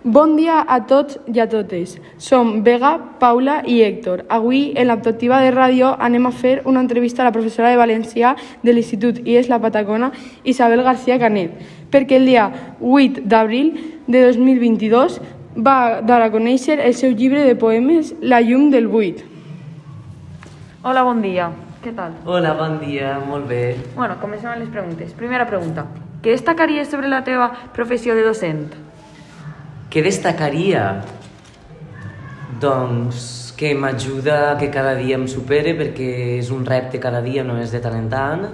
Bon dia a tots i a totes. Som Vega, Paula i Héctor. Avui, en l'Optativa de Ràdio, anem a fer una entrevista a la professora de valencià de l'Institut IES La Patacona, Isabel García Canet, perquè el dia 8 d'abril de 2022 va dar a conèixer el seu llibre de poemes La llum del buit. Hola, bon dia. Què tal? Hola, bon dia, molt bé. Bueno, comencem amb les preguntes. Primera pregunta. Què destacaries sobre la teva professió de docent? Què destacaria? Doncs que m'ajuda que cada dia em supere, perquè és un repte cada dia, no és de tant en tant.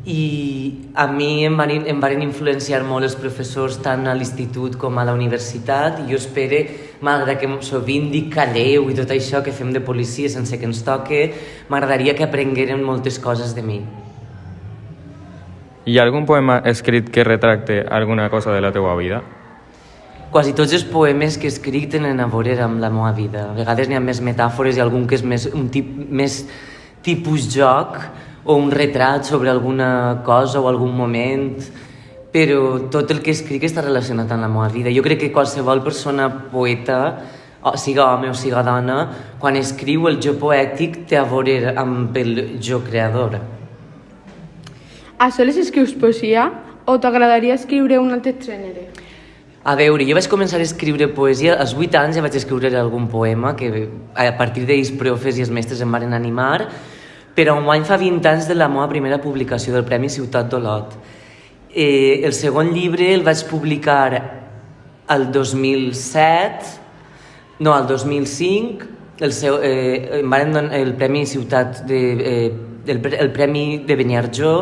I a mi em van influenciar molt els professors tant a l'institut com a la universitat, i jo espero, malgrat que sovint dic calleu i tot això que fem de policia sense que ens toque, m'agradaria que aprengueren moltes coses de mi. Hi ha algun poema escrit que retracte alguna cosa de la teua vida? Quasi tots els poemes que escric tenen a veure amb la meva vida. A vegades n'hi ha més metàfores i algun que és més tipus joc o un retrat sobre alguna cosa o algun moment, però tot el que escric està relacionat amb la meva vida. Jo crec que qualsevol persona poeta, siga home o siga dona, quan escriu el jo poètic té a veure amb el jo creador. A soles escrius poesia o t'agradaria escriure un altre gènere? A veure, jo vaig començar a escriure poesia, als 8 anys ja vaig escriure algun poema, que a partir d'ells profes i els mestres em van animar, però un any fa 20 anys de la meva primera publicació del Premi Ciutat d'Olot. El segon llibre el vaig publicar el 2007, no, el 2005, em van donar el Premi Ciutat, el Premi de Beniarjó,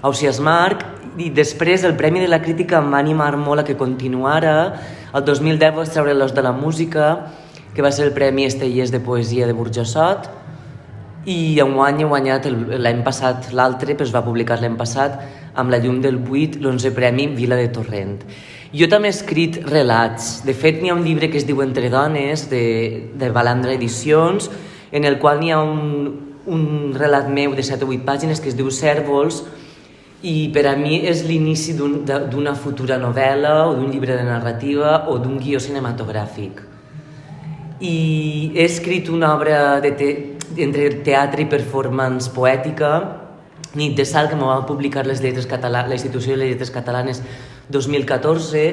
Ausiàs Marc, i després el Premi de la Crítica em va animar molt a que continuara. El 2010 vaig treure l'Os de la Música, que va ser el Premi Estellers de Poesia de Burjassot, i enguany he guanyat l'any passat l'altre, però es va publicar l'any passat, amb La llum del buit, l'11è Premi Vila de Torrent. Jo també he escrit relats. De fet, n'hi ha un llibre que es diu Entre dones, de Balandra Edicions, en el qual n'hi ha un relat meu de 7 o 8 pàgines que es diu Cèrvols, i per a mi és l'inici d'una futura novel·la o d'un llibre de narrativa o d'un guió cinematogràfic. I he escrit una obra entre teatre i performance poètica, Nit de Sal, que m'ho va publicar la Institució de les Lletres Catalanes 2014,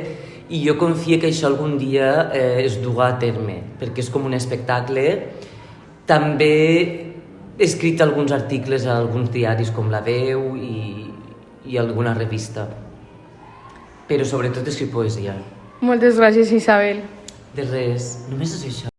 i jo confio que això algun dia es duga a terme, perquè és com un espectacle. També he escrit alguns articles a alguns diaris com La Veu i alguna revista, però sobretot escric poesia. Moltes gràcies, Isabel. De res, només és això.